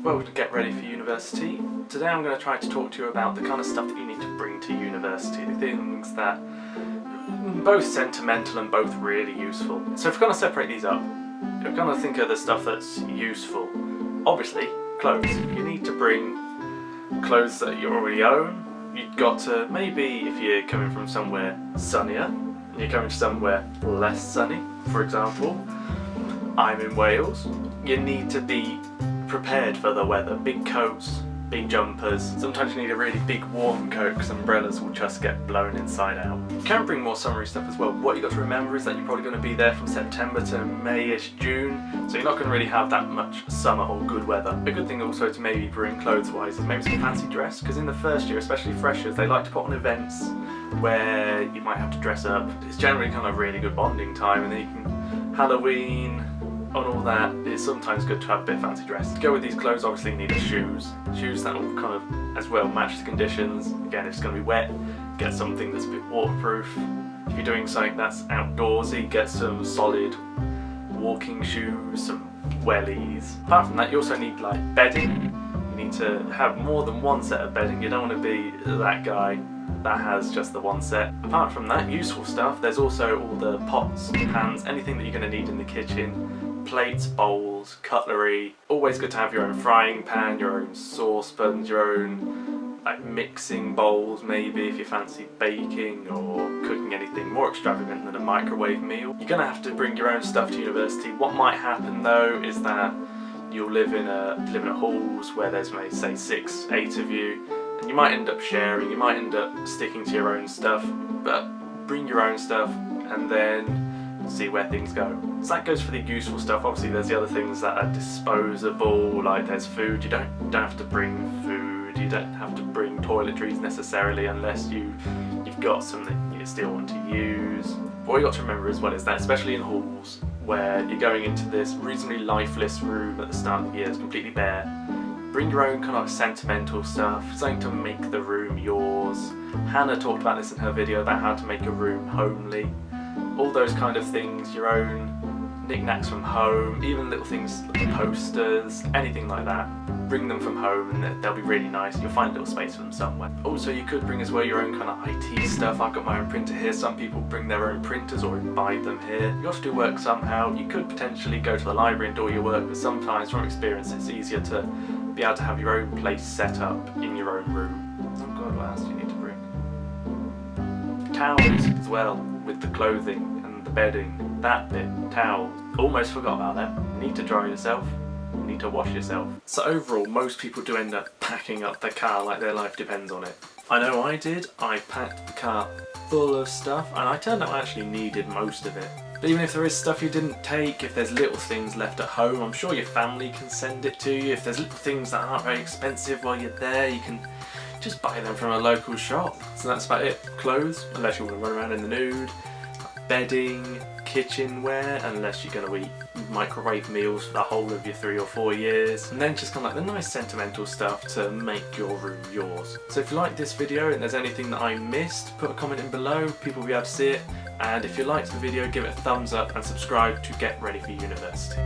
Well, to get ready for university, today I'm going to try to talk to you about the kind of stuff that you need to bring to university, the things that both sentimental and both really useful. So if we're going to separate these up, if we're going to think of the stuff that's useful, obviously clothes. You need to bring clothes that you already own. You've got to, maybe if you're coming from somewhere sunnier, you're coming to somewhere less sunny, for example, I'm in Wales, you need to be prepared for the weather. Big coats, big jumpers. Sometimes you need a really big warm coat because umbrellas will just get blown inside out. You can bring more summery stuff as well. What you got to remember is that you're probably going to be there from September to May-ish, June, so you're not going to really have that much summer or good weather. A good thing also to maybe bring clothes-wise is maybe some fancy dress, because in the first year, especially freshers, they like to put on events where you might have to dress up. It's generally kind of really good bonding time, and then you can Halloween, on all that, it's sometimes good to have a bit of fancy dress. To go with these clothes, obviously you need shoes that will kind of as well match the conditions. Again, if it's going to be wet, get something that's a bit waterproof. If you're doing something that's outdoorsy, get some solid walking shoes, some wellies. Apart from that, you also need like bedding. You need to have more than one set of bedding. You don't want to be that guy that has just the one set. Apart from that, useful stuff, there's also all the pots, pans, anything that you're going to need in the kitchen. Plates, bowls, cutlery. Always good to have your own frying pan, your own saucepans, your own like mixing bowls maybe if you fancy baking or cooking anything more extravagant than a microwave meal. You're gonna have to bring your own stuff to university. What might happen though is that you'll live in a halls where there's maybe say 6, 8 of you, and you might end up sharing, you might end up sticking to your own stuff, but bring your own stuff and then see where things go. So that goes for the useful stuff. Obviously there's the other things that are disposable, like there's food. You don't have to bring food, you don't have to bring toiletries necessarily unless you've got something you still want to use. What you got to remember as well is that especially in halls where you're going into this reasonably lifeless room at the start of the year, it's completely bare, bring your own kind of sentimental stuff, something to make the room yours. Hannah talked about this in her video about how to make a room homely. All those kind of things, your own knickknacks from home, even little things like posters, anything like that. Bring them from home and they'll be really nice. You'll find a little space for them somewhere. Also, you could bring as well your own kind of IT stuff. I've got my own printer here. Some people bring their own printers or buy them here. You have to do work somehow. You could potentially go to the library and do all your work, but sometimes from experience it's easier to be able to have your own place set up in your own room. Oh god, what else do you need to bring? Towels as well, with the clothing and the bedding, that bit, towels. Almost forgot about that. You need to dry yourself, you need to wash yourself. So overall, most people do end up packing up their car like their life depends on it. I know I did. I packed the car full of stuff and I turned out I actually needed most of it. But even if there is stuff you didn't take, if there's little things left at home, I'm sure your family can send it to you. If there's little things that aren't very expensive while you're there, you can just buy them from a local shop. So that's about it. Clothes, unless you want to run around in the nude. Bedding, kitchenware, unless you're going to eat microwave meals for the whole of your 3 or 4 years. And then just kind of like the nice sentimental stuff to make your room yours. So if you like this video and there's anything that I missed, put a comment in below, people will be able to see it. And if you liked the video, give it a thumbs up and subscribe to get ready for university.